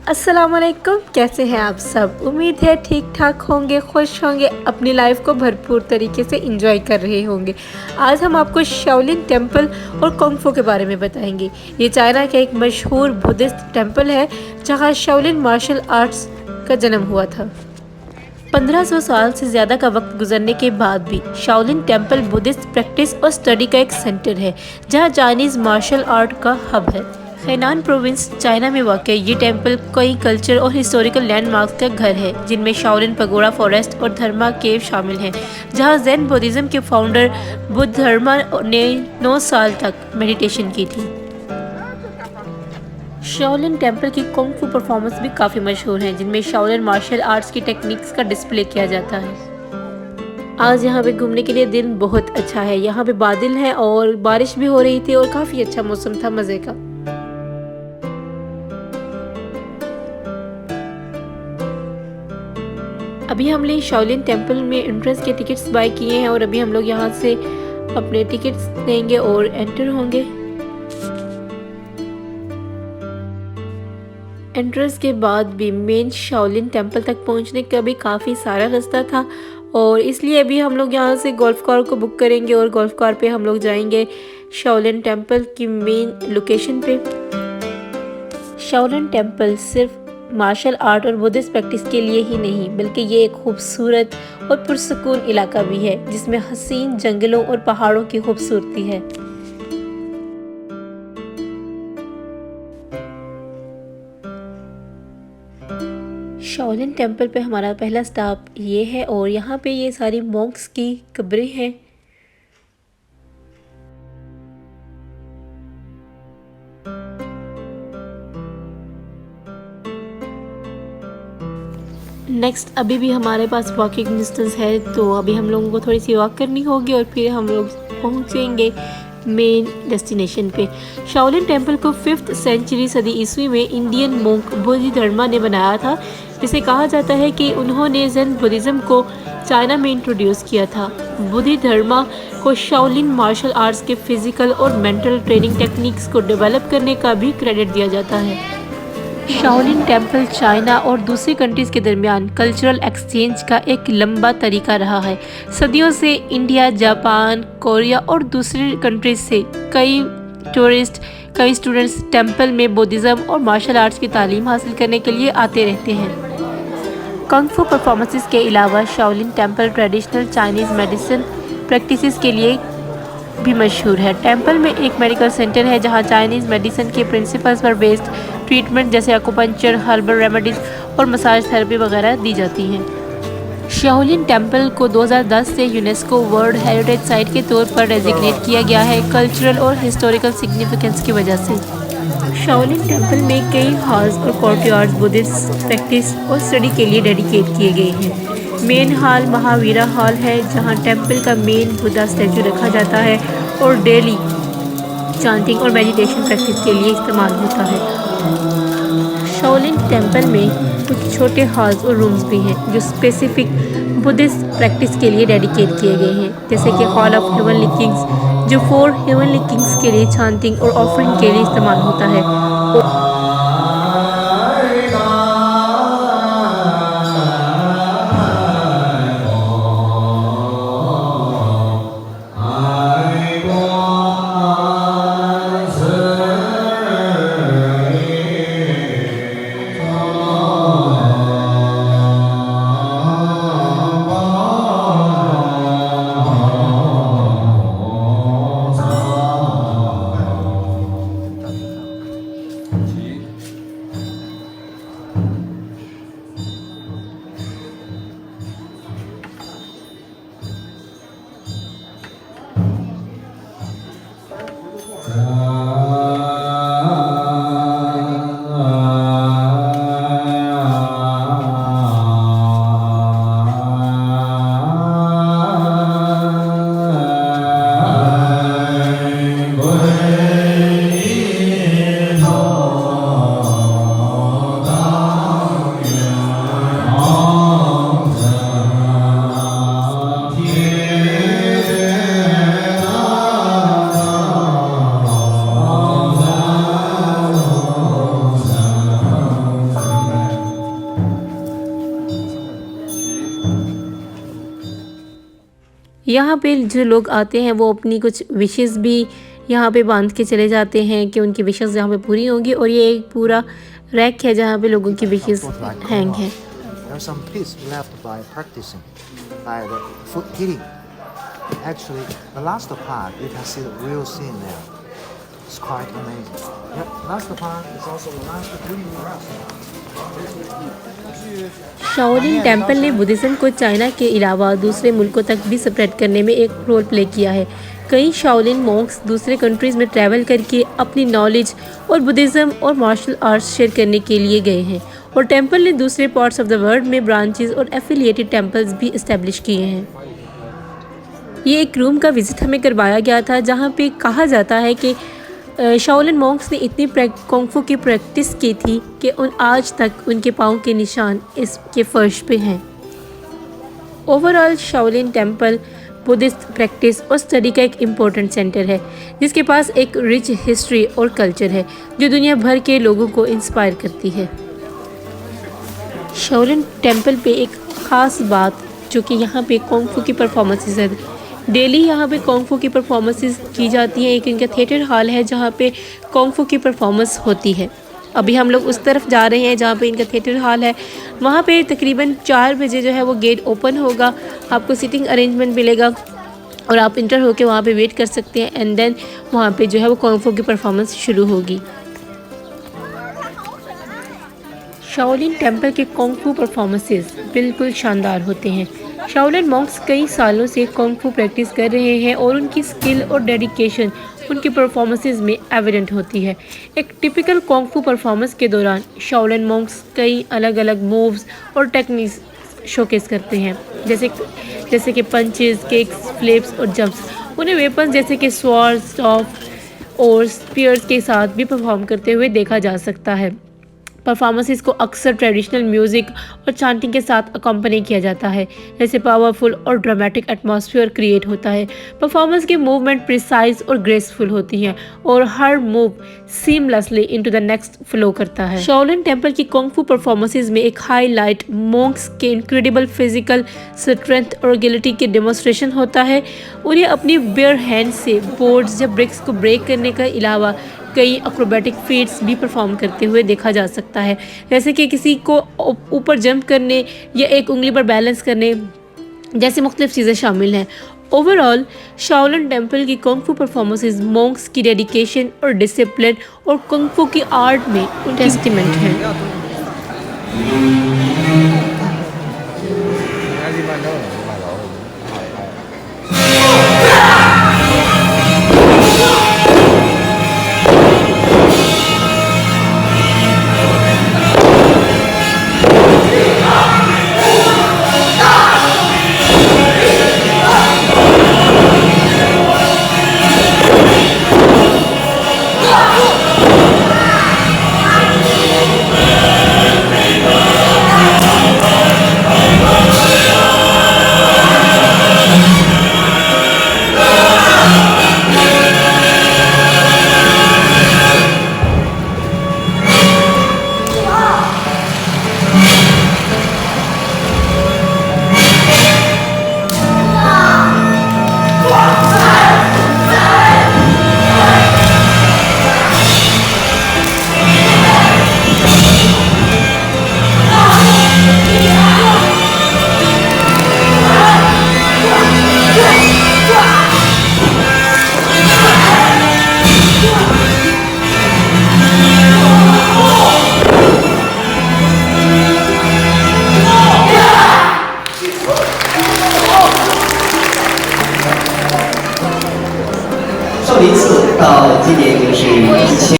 अस्सलामुअलैकुम, कैसे हैं आप सब। उम्मीद है ठीक ठाक होंगे, खुश होंगे, अपनी लाइफ को भरपूर तरीके से एंजॉय कर रहे होंगे। आज हम आपको शाओलिन टेम्पल और कुंग-फू के बारे में बताएंगे। ये चाइना का एक मशहूर बुद्धिस्ट टेम्पल है जहाँ शाओलिन मार्शल आर्ट्स का जन्म हुआ था। 1500 साल से ज़्यादा का वक्त गुजरने के बाद भी शाओलिन टेम्पल बुद्धिस्ट प्रैक्टिस और स्टडी का एक सेंटर है जहाँ चाइनीज़ मार्शल आर्ट का हब है। हेनान प्रोविंस चाइना में वाक़ ये टेम्पल कई कल्चर और हिस्टोरिकल लैंडमार्क्स का घर है, जिनमें शाओलिन पगोड़ा फॉरेस्ट और धर्मा केव शामिल हैं, जहाँ ज़ेन बुद्धिज़्म के फाउंडर बुद्ध धर्मा ने 9 साल तक मेडिटेशन की थी। शाओलिन टेम्पल की कुंग फू परफॉर्मेंस भी काफ़ी मशहूर हैं, जिनमें शाओलिन मार्शल आर्ट्स की टेक्निक्स का डिस्प्ले किया जाता है। आज यहाँ पे घूमने के लिए दिन बहुत अच्छा है। यहाँ पे बादल हैं और बारिश भी हो रही थी और काफ़ी अच्छा मौसम था मज़े का। अभी हमने शाओलिन टेम्पल में एंट्रेंस के टिकट्स बाय किए हैं और अभी हम लोग यहाँ से अपने टिकट्स लेंगे और एंटर होंगे। एंट्रेंस के बाद भी मेन शाओलिन टेम्पल तक पहुँचने का भी काफ़ी सारा रास्ता था और इसलिए अभी हम लोग यहाँ से गोल्फ कार को बुक करेंगे और गोल्फ कार पे हम लोग जाएंगे शाओलिन टेम्पल की मेन लोकेशन पे। शाओलिन टेम्पल सिर्फ मार्शल आर्ट और बुद्धिस्ट प्रैक्टिस के लिए ही नहीं, बल्कि ये एक खूबसूरत और पुरसकून इलाका भी है जिसमें हसीन जंगलों और पहाड़ों की खूबसूरती है। शाओलिन टेम्पल पे हमारा पहला स्टॉप ये है और यहाँ पे ये सारी मॉन्क्स की कब्रें हैं। नेक्स्ट अभी भी हमारे पास वॉकिंग डिस्टेंस है, तो अभी हम लोगों को थोड़ी सी वॉक करनी होगी और फिर हम लोग पहुँचेंगे मेन डेस्टिनेशन पे। शाओलिन टेम्पल को 5th सेंचुरी सदी ईस्वी में इंडियन मोंक बुद्ध धर्मा ने बनाया था, जिसे कहा जाता है कि उन्होंने ज़ेन बुद्धिज़्म को चाइना में इंट्रोड्यूस किया था। बुद्ध धर्मा को शाओलिन मार्शल आर्ट्स के फिजिकल और मेंटल ट्रेनिंग टेक्निक्स को डेवलप करने का भी क्रेडिट दिया जाता है। शाओलिन टेम्पल चाइना और दूसरी कंट्रीज़ के दरमियान कल्चरल एक्सचेंज का एक लंबा तरीका रहा है। सदियों से इंडिया, जापान, कोरिया और दूसरी कंट्रीज से कई टूरिस्ट, कई स्टूडेंट्स टेम्पल में बुद्धिज़्म और मार्शल आर्ट्स की तालीम हासिल करने के लिए आते रहते हैं। कुंग फू परफॉर्मेंसेस के अलावा Shaolin temple traditional Chinese medicine practices के लिए भी मशहूर है। टेम्पल में एक मेडिकल सेंटर है जहां चाइनीज़ मेडिसिन के प्रिंसिपल्स पर बेस्ड ट्रीटमेंट जैसे एक्यूपंक्चर, हर्बल रेमेडीज़ और मसाज थेरेपी वगैरह दी जाती हैं। शाओलिन टेम्पल को 2010 से यूनेस्को वर्ल्ड हेरिटेज साइट के तौर पर डेजिग्नेट किया गया है, कल्चरल और हिस्टोरिकल सिग्निफिकेंस की वजह से। शाओलिन टेम्पल में कई हॉल्स और कोर्टयार्ड्स बुद्धिस्ट प्रैक्टिस और स्टडी के लिए डेडिकेट किए गए हैं। मेन हॉल महावीरा हॉल है जहां टेम्पल का मेन बुद्धा स्टैचू रखा जाता है और डेली चांटिंग और मेडिटेशन प्रैक्टिस के लिए इस्तेमाल होता है। शाओलिन टेम्पल में कुछ छोटे हॉल्स और रूम्स भी हैं जो स्पेसिफिक बुद्धिस्ट प्रैक्टिस के लिए डेडिकेट किए गए हैं, जैसे कि हॉल ऑफ हेवनली किंग्स जो 4 हेवनली किंग्स के लिए चांटिंग और ऑफरिंग के लिए इस्तेमाल होता है। यहाँ पे जो लोग आते हैं वो अपनी कुछ विशेस भी यहाँ पे बांध के चले जाते हैं कि उनकी विशेस यहाँ पे पूरी होंगी। और ये एक पूरा रैक है जहाँ पे लोगों की विशेस हैंग हैं। There are some kids left by practicing, by the food eating. Actually, the last part, you can see the real scene there. It's quite amazing. Yeah, last part is also the last eating for us. Shaolin temple ने Buddhism को China के अलावा दूसरे मुल्कों तक भी spread करने में एक रोल प्ले किया है। कई शाओलिन मॉन्क्स दूसरे कंट्रीज़ में ट्रैवल करके अपनी नॉलेज और बुद्धिज़्म और मार्शल आर्ट्स शेयर करने के लिए गए हैं। और टेम्पल ने दूसरे पार्ट्स ऑफ द वर्ल्ड में ब्रांचेस और एफिलिएटेड टेम्पल्स भी इस्टेब्लिश किए हैं। ये एक रूम का विज़िट हमें करवाया गया था जहाँ पे कहा जाता है कि शाओलिन मॉन्क्स ने इतनी कुंग-फू की प्रैक्टिस की थी कि आज तक उनके पाँव के निशान इसके फर्श पे हैं। Overall Shaolin temple Buddhist practice और स्टडी का एक इम्पोर्टेंट सेंटर है जिसके पास एक रिच हिस्ट्री और कल्चर है जो दुनिया भर के लोगों को इंस्पायर करती है। शाओलिन टेम्पल पे एक ख़ास बात जो कि यहाँ पे कुंग-फू की परफॉर्मेंसेस है। डेली यहाँ पे कुंग-फू की परफॉर्मेंसेस की जाती हैं। एक इनका थिएटर हॉल है जहाँ पे कुंग-फू की परफॉर्मेंस होती है। अभी हम लोग उस तरफ जा रहे हैं जहाँ पे इनका थिएटर हॉल है। वहाँ पे तकरीबन 4 बजे जो है वो गेट ओपन होगा। आपको सीटिंग अरेंजमेंट मिलेगा और आप इंटर होकर वहाँ पे वेट कर सकते हैं एंड देन वहाँ पे जो है वो कुंग-फू की परफॉर्मेंस शुरू होगी। शाओलिन टेम्पल के कुंग-फू परफॉर्मेंसेस बिल्कुल शानदार होते हैं। शाओलिन मॉन्क्स कई सालों से कुंग-फू प्रैक्टिस कर रहे हैं और उनकी स्किल और डेडिकेशन उनकी परफॉर्मेंसेस में एविडेंट होती है। एक टिपिकल कुंग-फू परफॉर्मेंस के दौरान शाओलिन मॉन्क्स कई अलग अलग मूव्स और टेक्निक्स शोकेस करते हैं जैसे कि पंचेस, किक्स, फ्लिप्स और जंप्स। उन्हें वेपन्स जैसे कि स्वॉर्ड, स्टॉफ और स्पीयर्स के साथ भी परफॉर्म करते हुए देखा जा सकता है। परफॉर्मेंसेस को अक्सर ट्रेडिशनल म्यूज़िक और चांटिंग के साथ अकम्पनी किया जाता है जैसे पावरफुल और ड्रामेटिक एटमॉस्फेयर क्रिएट होता है। परफॉर्मेंस की मूवमेंट प्रिसाइज और ग्रेसफुल होती हैं और हर move seamlessly into the next flow करता है। शाओलिन टेम्पल की कुंग-फू परफॉर्मेंसेस में एक हाईलाइट मॉन्क्स के इनक्रेडिबल फिजिकल स्ट्रेंथ और एगिलिटी के डेमोन्स्ट्रेशन होता है। उन्हें अपनी बेयर हैंड से बोर्ड्स या ब्रिक्स को ब्रेक करने के अलावा कई एक्रोबैटिक फीट्स भी परफॉर्म करते हुए देखा जा सकता है जैसे कि किसी को ऊपर जंप करने या एक उंगली पर बैलेंस करने जैसी मुख्तलिफ चीज़ें शामिल हैं। ओवरऑल शाओलिन टेम्पल की कुंग-फू परफॉर्मेंसेस मॉन्क्स की डेडिकेशन और डिसिप्लिन और कुंग-फू की आर्ट में टेस्टिमेंट है।